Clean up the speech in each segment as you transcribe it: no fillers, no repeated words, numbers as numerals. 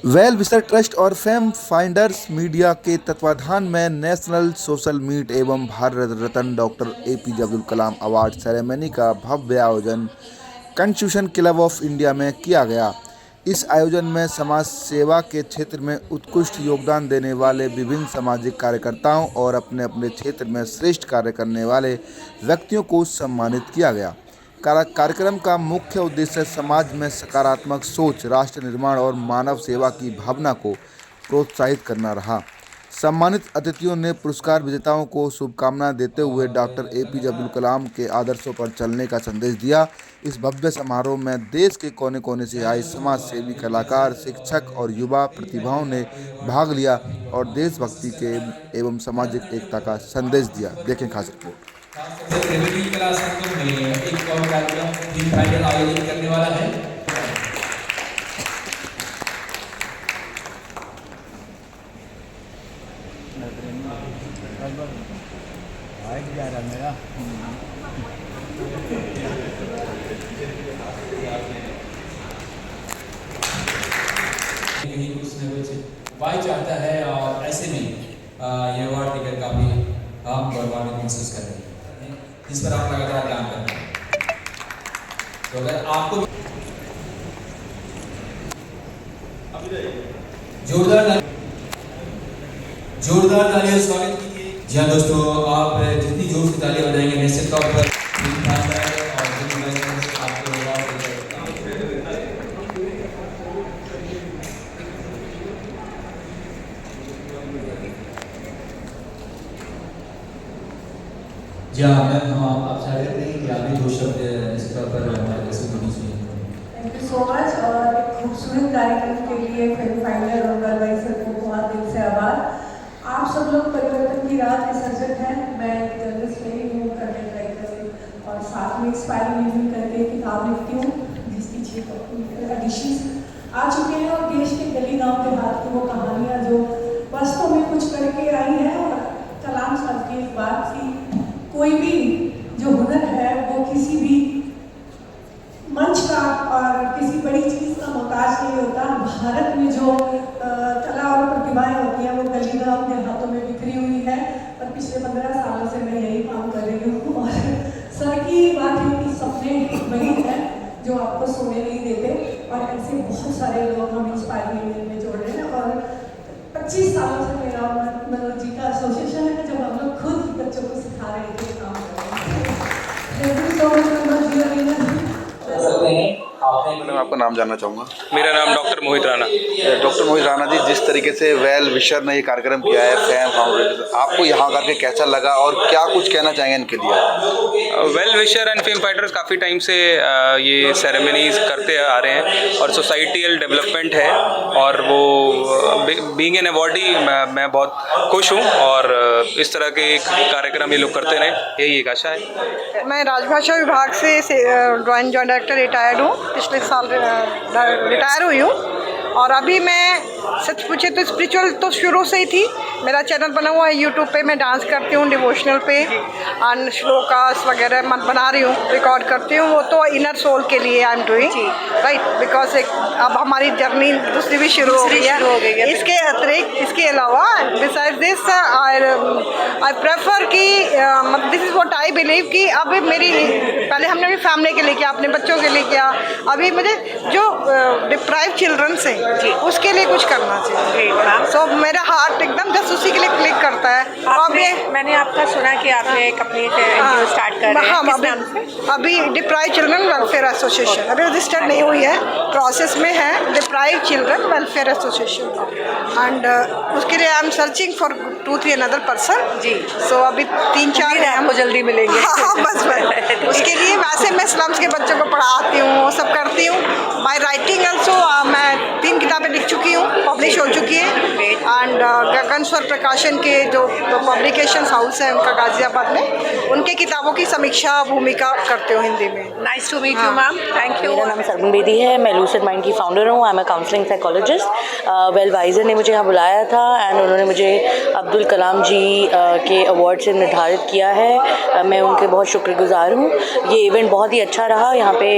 Well wisher trust और fame finders media के तत्वाधान में नेशनल सोशल मीट एवं Bharat Ratna doctor APJ Abdul Kalam award ceremony का भव्य आयोजन कॉन्स्टिट्यूशन क्लब ऑफ इंडिया में किया गया। इस आयोजन में समाज सेवा के क्षेत्र में उत्कृष्ट योगदान देने वाले विभिन्न सामाजिक कार्यकर्ताओं और अपने अपने क्षेत्र में श्रेष्ठ कार्य करने वाले व्यक्तियों को सम्मानित किया गया। कार्यक्रम का मुख्य उद्देश्य समाज में सकारात्मक सोच, राष्ट्र निर्माण और मानव सेवा की भावना को प्रोत्साहित करना रहा। सम्मानित अतिथियों ने पुरस्कार विजेताओं को शुभकामनाएं देते हुए डॉक्टर APJ अब्दुल कलाम के आदर्शों पर चलने का संदेश दिया। इस भव्य समारोह में देश के कोने कोने से आए समाज सेवी, कलाकार, शिक्षक और युवा प्रतिभाओं ने भाग लिया और देशभक्ति के एवं सामाजिक एकता का संदेश दिया। देखें खास रिपोर्ट। खासतौर से त्रिवेणी कला संगम में एक और कार्यक्रम थीम फाइनल आयोजित करने वाला है। कुछ न कुछ वाई चाहता है और ऐसे में ये अवार्ड देकर काफी हम गौरवान्वित महसूस कर रहे हैं, जिस पर आप लगातार काम कर रहे हैं। तो अगर आपको जोरदार तालियों से स्वागत कीजिए। जी हाँ दोस्तों, आप जितनी जोर से तालियां बजाएंगे निश्चित तौर पर जी हाँ मैम, हम आप चाह रहे थे कि आप भी दो शब्द इस पर हमारे दर्शकों के बीच में। Thank you so much. और एक खूबसूरत कार्यक्रम के लिए फिल्म फाइनल और एडवाइजर को बहुत दिल से आभार। आप सब लोग परिवर्तन की राह के सर्जक हैं। मैं जर्नलिस्ट नहीं हूँ, कंटेंट राइटर और साथ में इंस्पायरिंग लिविंग करके किताब लिखती हूँ, जिसकी 6 एडिशंस आ चुके हैं। और देश के गली गाँव के हाथ की वो कहानियाँ जो वास्तव में कुछ करके आई हैं। और कलाम साहब की एक बात थी, कोई भी जो हुनर है वो किसी भी मंच का और किसी बड़ी चीज़ का मोहताज नहीं होता। भारत में जो कला और प्रतिभाएं होती हैं वो गली गाँव के हाथों में बिखरी हुई है। और पिछले 15 सालों से मैं यही काम कर रही हूँ। और सर की बात है कि सपने वही हैं जो आपको सोने नहीं देते। और ऐसे बहुत सारे लोग हम इंस्पायरिंग में जोड़ रहे हैं। और 25 सालों से मेरा मनोज जी का एसोसिएशन है, जब हम लोग खुद बच्चों को सिखा रहे थे काम कर रहे हैं। Thank you so much Manoj ji. मैं आपका नाम जानना चाहूँगा। मेरा नाम डॉक्टर मोहित राणा। डॉक्टर मोहित राणा जी, जिस तरीके से वेल विशर ने ये कार्यक्रम किया है फैम फाउंडेशन, आपको यहाँ करके कैसा लगा और क्या कुछ कहना चाहेंगे इनके लिए? Well wisher and fame fighters काफ़ी टाइम से ये सेरेमनीज करते आ रहे हैं और सोसाइटियल डेवलपमेंट है। और वो बीइंग एन अवॉर्डी मैं बहुत खुश हूँ और इस तरह के कार्यक्रम ये लोग करते रहें, यही एक आशा है। मैं राजभाषा विभाग से ड्राइंग जॉइंट डायरेक्टर रिटायर्ड हूँ। पिछले साल रिटायर हुई हूँ। और अभी मैं सच पूछे तो स्पिरिचुअल तो शुरू से ही थी। मेरा चैनल बना हुआ है यूट्यूब पे, मैं डांस करती हूँ डिवोशनल पे और श्लोकास वगैरह मैं बना रही हूँ, रिकॉर्ड करती हूँ। वो तो इनर सोल के लिए I am doing right, because अब हमारी जर्नी दूसरी भी शुरू हो गई है। इसके अतिरिक्त, इसके अलावा बिसाइड दिस आई प्रेफर कि this is what I believe कि अब मेरी पहले हमने अपनी फैमिली के लिए किया, अपने बच्चों के लिए किया, अभी मुझे जो डिप्राइव चिल्ड्रन से उसके लिए कुछ करना चाहिए। सो मेरा हार्ट एकदम जस्ट उसी के लिए क्लिक करता है। मैंने आपका सुना कि आपने एक अपनी स्टार्ट कर रहे हैं, किस नाम से? अभी डिप्राइव चिल्ड्रन वेलफेयर एसोसिएशन अभी रजिस्टर्ड नहीं हुई है, प्रोसेस में है। Deprive children welfare association and उसके लिए I am searching for 2-3 another person जी। सो अभी 3-4 हैं, हमको जल्दी मिलेंगे। हाँ, बस उसके लिए वैसे मैं स्लम्स के बच्चों को पढ़ाती हूँ, वो सब करती हूँ। बाय राइटिंग ऑल्सो मैं 3 किताबें लिख चुकी हूँ, पब्लिश हो चुकी है। एंड गगन ट्रांसफ़र प्रकाशन के जो पब्लिकेशन हाउस है उनका गाज़ियाबाद में, उनके किताबों की समीक्षा भूमिका करते हो हिंदी में। Nice to meet you ma'am, thank you. मेरा नाम सरगुन बेदी है, मैं लूसिड माइंड की फाउंडर हूँ। I am a counselling psychologist. Well wiser ने मुझे यहाँ बुलाया था एंड उन्होंने मुझे अब्दुल कलाम जी के अवार्ड से निर्धारित किया है। मैं उनके बहुत शुक्रगुजार हूँ। ये इवेंट बहुत ही अच्छा रहा। यहाँ पे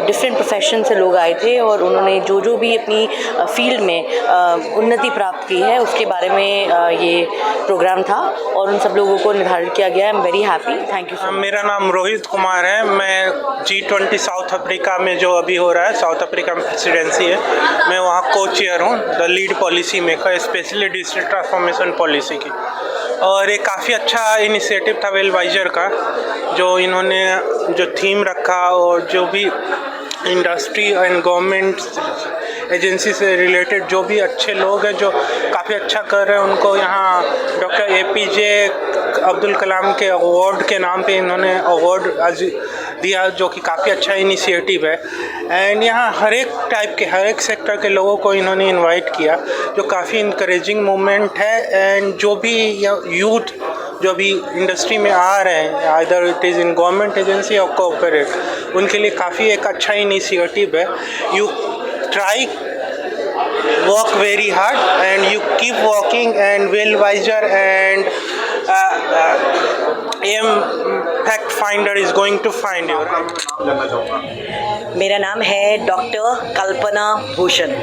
डिफरेंट प्रोफेशन से लोग आए थे और उन्होंने जो भी अपनी फील्ड में उन्नति प्राप्त की है उसके बारे में ये प्रोग्राम था और उन सब लोगों को निर्धारित किया गया। I am very happy, thank you. मेरा नाम रोहित कुमार है। मैं G20 साउथ अफ्रीका में जो अभी हो रहा है, साउथ अफ्रीका में प्रेसिडेंसी है, मैं वहाँ को चेयर हूँ, the lead policy maker, specially digital transformation policy की। और एक काफ़ी अच्छा इनिशिएटिव था वेल वाइजर का, जो इन्होंने जो थीम रखा और जो भी इंडस्ट्री एंड गवर्नमेंट एजेंसी से रिलेटेड जो भी अच्छे लोग हैं जो काफ़ी अच्छा कर रहे हैं, उनको यहाँ डॉक्टर APJ अब्दुल कलाम के अवार्ड के नाम पे इन्होंने अवार्ड दिया, जो कि काफ़ी अच्छा इनिशिएटिव है। एंड यहाँ हर एक टाइप के, हर एक सेक्टर के लोगों को इन्होंने इनवाइट किया, जो काफ़ी इंकरेजिंग मूवमेंट है। एंड जो भी यूथ जो भी इंडस्ट्री में आ रहे हैं, either it is in government agency और कॉर्पोरेट, उनके लिए काफ़ी एक अच्छा इनिशिएटिव है। You try, work very hard and you keep working, and Well Wiser and Impact Finder is going to find you. मेरा नाम है डॉक्टर कल्पना भूषण।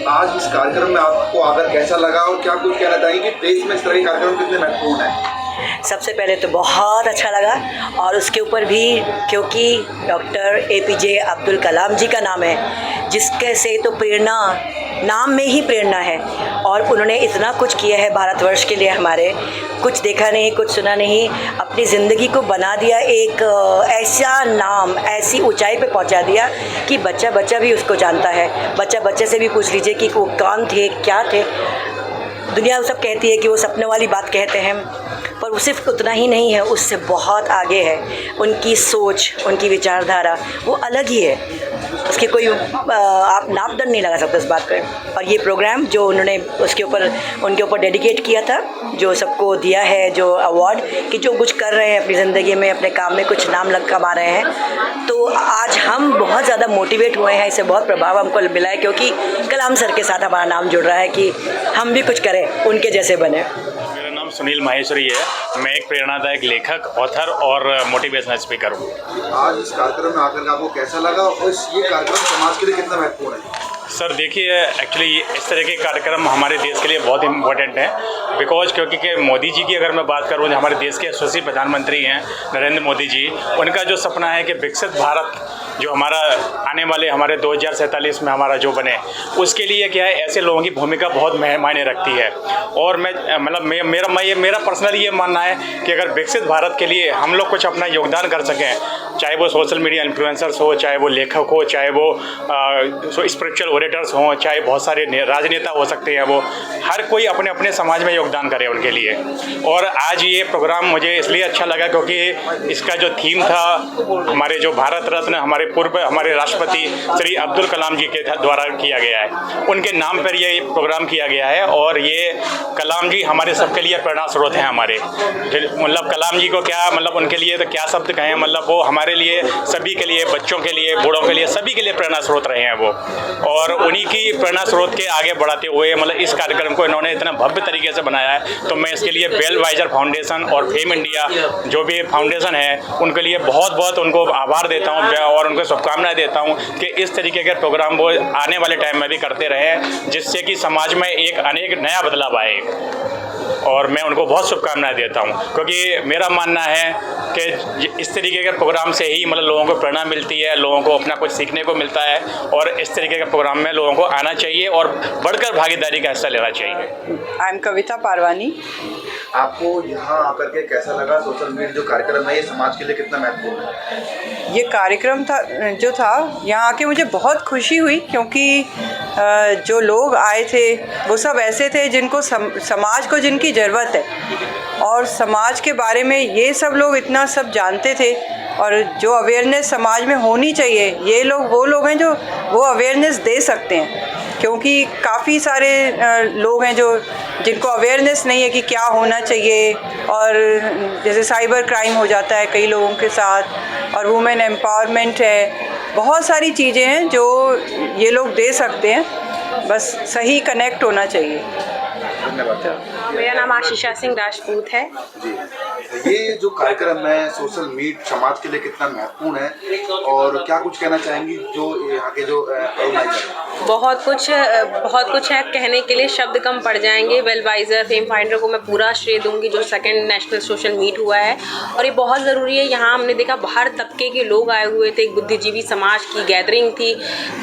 आज इस कार्यक्रम में आपको आकर कैसा लगा और क्या कुछ कहना चाहेंगे कि देश में इस तरह के कार्यक्रम कितने महत्वपूर्ण हैं? सबसे पहले तो बहुत अच्छा लगा और उसके ऊपर भी क्योंकि डॉक्टर APJ अब्दुल कलाम जी का नाम है, जिसके से तो प्रेरणा, नाम में ही प्रेरणा है और उन्होंने इतना कुछ किया है भारतवर्ष के लिए। हमारे कुछ देखा नहीं, कुछ सुना नहीं, अपनी ज़िंदगी को बना दिया एक ऐसा नाम, ऐसी ऊंचाई पे पहुंचा दिया कि बच्चा बच्चा भी उसको जानता है। बच्चा बच्चे से भी पूछ लीजिए कि वो कौन थे, क्या थे। दुनिया सब कहती है कि वो सपने वाली बात कहते हैं, पर वो सिर्फ उतना ही नहीं है, उससे बहुत आगे है। उनकी सोच, उनकी विचारधारा वो अलग ही है, उसकी कोई आप नापदंड नहीं लगा सकते इस बात पर। और ये प्रोग्राम जो उन्होंने उसके ऊपर, उनके ऊपर डेडिकेट किया था, जो सबको दिया है जो अवार्ड, कि जो कुछ कर रहे हैं अपनी ज़िंदगी में, अपने काम में कुछ नाम कमा रहे हैं, तो आज हम बहुत ज़्यादा मोटिवेट हुए हैं। इससे बहुत प्रभाव हमको मिला है क्योंकि कलाम सर के साथ हमारा नाम जुड़ रहा है कि हम भी कुछ करें, उनके जैसे बने। सुनील माहेश्वरी है, मैं एक प्रेरणादायक लेखक, ऑथर और मोटिवेशनल स्पीकर हूँ। आज इस कार्यक्रम में आकर आपको कैसा लगा और ये कार्यक्रम समाज के लिए कितना महत्वपूर्ण है? सर देखिए, एक्चुअली इस तरह के कार्यक्रम हमारे देश के लिए बहुत इम्पोर्टेंट हैं, बिकॉज क्योंकि मोदी जी की अगर मैं बात करूँ, जो हमारे देश के यशस्वी प्रधानमंत्री हैं नरेंद्र मोदी जी, उनका जो सपना है कि विकसित भारत जो हमारा आने वाले हमारे 2047 में हमारा जो बने, उसके लिए क्या है, ऐसे लोगों की भूमिका बहुत मायने रखती है। और मैं मतलब मेरा पर्सनली ये मानना है कि अगर विकसित भारत के लिए हम लोग कुछ अपना योगदान कर सकें, चाहे वो सोशल मीडिया इन्फ्लुएंसर्स हो, चाहे वो लेखक हो, चाहे वो स्पिरिचुअल ओरेटर्स हों, चाहे बहुत सारे राजनेता हो सकते हैं, वो हर कोई अपने अपने समाज में योगदान करे उनके लिए। और आज ये प्रोग्राम मुझे इसलिए अच्छा लगा क्योंकि इसका जो थीम था, हमारे जो भारत रत्न हमारे राष्ट्रपति श्री अब्दुल कलाम जी के द्वारा किया गया है, उनके नाम पर ये प्रोग्राम किया गया है। और ये कलाम जी हमारे सबके लिए प्रेरणा स्रोत हैं हमारे, मतलब कलाम जी को क्या, मतलब उनके लिए तो क्या शब्द कहें, मतलब वो हमारे लिए, सभी के लिए, बच्चों के लिए, बूढ़ों के लिए, सभी के लिए प्रेरणा स्रोत रहे हैं वो। और उन्हीं की प्रेरणा स्रोत के आगे बढ़ाते हुए मतलब इस कार्यक्रम को इन्होंने इतना भव्य तरीके से बनाया है, तो मैं इसके लिए वेल वाइजर फाउंडेशन और फेम इंडिया जो भी फाउंडेशन है, उनके लिए बहुत बहुत उनको आभार देता हूँ और उनको शुभकामनाएं देता हूँ कि इस तरीके के प्रोग्राम वो आने वाले टाइम में भी करते रहें, जिससे कि समाज में एक नया बदलाव आए। और मैं उनको बहुत शुभकामनाएं देता हूं, क्योंकि मेरा मानना है कि इस तरीके के प्रोग्राम से ही मतलब लोगों को प्रेरणा मिलती है, लोगों को अपना कुछ सीखने को मिलता है, और इस तरीके के प्रोग्राम में लोगों को आना चाहिए और बढ़कर भागीदारी का हिस्सा लेना चाहिए। आई एम कविता पारवानी। आपको यहाँ आकर के कैसा लगा? सोशल मीडिया जो कार्यक्रम है ये समाज के लिए कितना महत्वपूर्ण है? ये कार्यक्रम था यहाँ आके मुझे बहुत खुशी हुई, क्योंकि जो लोग आए थे वो सब ऐसे थे जिनको समाज को जिनकी ज़रूरत है, और समाज के बारे में ये सब लोग इतना सब जानते थे, और जो अवेयरनेस समाज में होनी चाहिए, ये लोग वो लोग हैं जो वो अवेयरनेस दे सकते हैं। क्योंकि काफ़ी सारे लोग हैं जिनको अवेयरनेस नहीं है कि क्या होना चाहिए, और जैसे साइबर क्राइम हो जाता है कई लोगों के साथ, और वुमेन एम्पावरमेंट है, बहुत सारी चीज़ें हैं जो ये लोग दे सकते हैं, बस सही कनेक्ट होना चाहिए। मेरा नाम आशीषा सिंह राजपूत है। ये जो कार्यक्रम है सोशल मीट समाज के लिए कितना महत्वपूर्ण है और क्या कुछ कहना चाहेंगी जो यहाँ के जो ऑर्गेनाइजर? बहुत कुछ है कहने के लिए, शब्द कम पड़ जाएंगे। वेलवाइज़र फेम फाइंडर को मैं पूरा श्रेय दूंगी जो सेकंड नेशनल सोशल मीट हुआ है, और ये बहुत ज़रूरी है। यहाँ हमने देखा हर तबके के लोग आए हुए थे, एक बुद्धिजीवी समाज की गैदरिंग थी,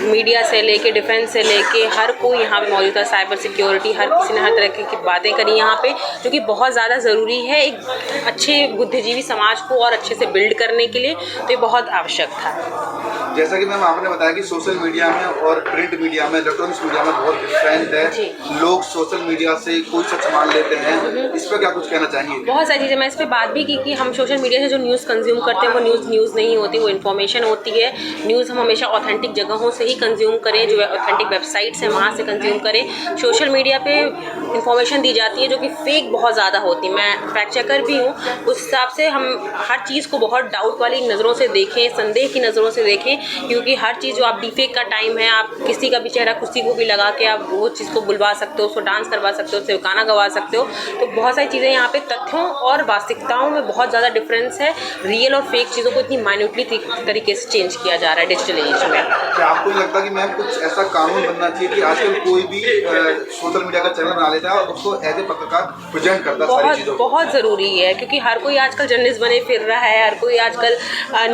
मीडिया से लेके डिफेंस से लेके हर कोई यहाँ पे मौजूद था, साइबर सिक्योरिटी, हर किसी ने हर तरह की बातें करी यहाँ पे, जो कि बहुत ज़्यादा ज़रूरी है एक अच्छे बुद्धिजीवी समाज को और अच्छे से बिल्ड करने के लिए, तो ये बहुत आवश्यक था। जैसा कि मैम आपने बताया कि सोशल मीडिया में और प्रिंट मीडिया में, इलेक्ट्रॉनिक्स मीडिया में बहुत डिफरेंट है। लोग सोशल मीडिया से कोई सा सामान लेते हैं, इस पर क्या कुछ कहना चाहेंगे? बहुत सारी चीज़ें, मैं इस पर बात भी की कि हम सोशल मीडिया से जो न्यूज़ कंज्यूम करते हैं वो न्यूज़ नहीं होती, वो इन्फॉर्मेशन होती है। न्यूज़ हम हमेशा ऑथेंटिक जगहों से ही कंज्यूम करें, जो ऑथेंटिक वेबसाइट्स हैं वहाँ से कंज्यूम करें। सोशल मीडिया पे इन्फॉर्मेशन दी जाती है जो कि फेक बहुत ज़्यादा होती है। मैं फैक्ट चेकर भी हूँ, उस हिसाब से हम हर चीज़ को बहुत डाउट वाली नज़रों से देखें, संदेह की नज़रों से देखें, क्योंकि हर चीज़ जो आप डिफेक का टाइम है, आप किसी का भी चेहरा किसी को भी लगा के आप वो चीज़ को बुलवा सकते हो, उसको डांस करवा सकते हो, उससे गाना गवा सकते हो। तो बहुत सारी चीज़ें यहाँ पे तथ्यों और वास्तविकताओं में बहुत ज़्यादा डिफरेंस है। रियल और फेक चीज़ों को इतनी माइन्यूटली तरीके से चेंज किया जा रहा है डिजिटल एज में। क्या आपको नहीं लगता कि मैम कुछ ऐसा कानून बनना चाहिए कि आजकल कोई भी सोशल मीडिया का चैनल बना लेता है और उसको एज ए पत्रकार प्रेजेंट करता है सारी चीज़ों को? बहुत ज़रूरी है, क्योंकि हर कोई आजकल जर्नलिस्ट बने फिर रहा है, हर कोई आजकल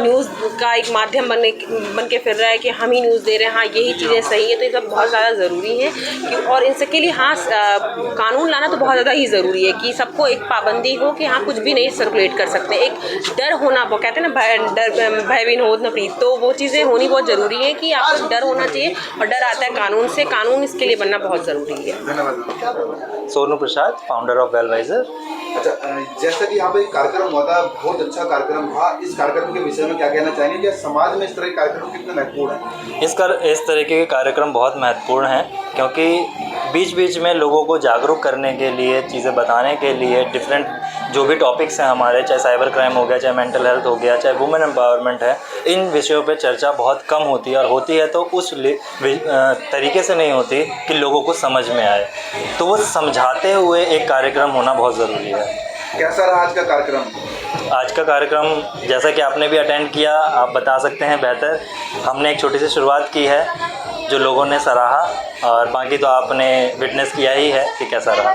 न्यूज़ का एक माध्यम बन के फिर रहा है कि हम ही न्यूज़ दे रहे हैं, हाँ यही चीज़ें सही है। तो ये सब बहुत ज़्यादा ज़रूरी है और इनके लिए हाँ कानून लाना तो बहुत ज़्यादा ही ज़रूरी है कि सबको एक पाबंदी हो कि हाँ कुछ भी नहीं सर्कुलेट कर सकते। एक डर होना, वो कहते हैं ना डर भयभीन हो न प्रीत, तो वो चीज़ें होनी बहुत ज़रूरी है कि आपको डर होना चाहिए, और डर आता है कानून से, कानून इसके लिए बनना बहुत ज़रूरी है। धन्यवाद। सोनू प्रसाद, फाउंडर ऑफ वेलवाइजर। अच्छा, जैसा कि यहाँ पे एक कार्यक्रम हुआ था, बहुत अच्छा कार्यक्रम था, इस कार्यक्रम के विषय में क्या कहना चाहेंगे? क्या समाज में इस तरह के कार्यक्रम कितने महत्वपूर्ण हैं? इस तरीके के कार्यक्रम बहुत महत्वपूर्ण हैं, क्योंकि बीच बीच में लोगों को जागरूक करने के लिए, चीज़ें बताने के लिए, डिफरेंट जो भी टॉपिक्स हैं हमारे, चाहे साइबर क्राइम हो गया, चाहे मेंटल हेल्थ हो गया, चाहे वुमेन एम्पावरमेंट है, इन विषयों पे चर्चा बहुत कम होती है, और होती है तो उस तरीके से नहीं होती कि लोगों को समझ में आए। तो वो समझाते हुए एक कार्यक्रम होना बहुत ज़रूरी है। कैसा रहा आज का कार्यक्रम? आज का कार्यक्रम जैसा कि आपने भी अटेंड किया, आप बता सकते हैं बेहतर। हमने एक छोटी सी शुरुआत की है जो लोगों ने सराहा, और बाकी तो आपने विटनेस किया ही है कि कैसा रहा।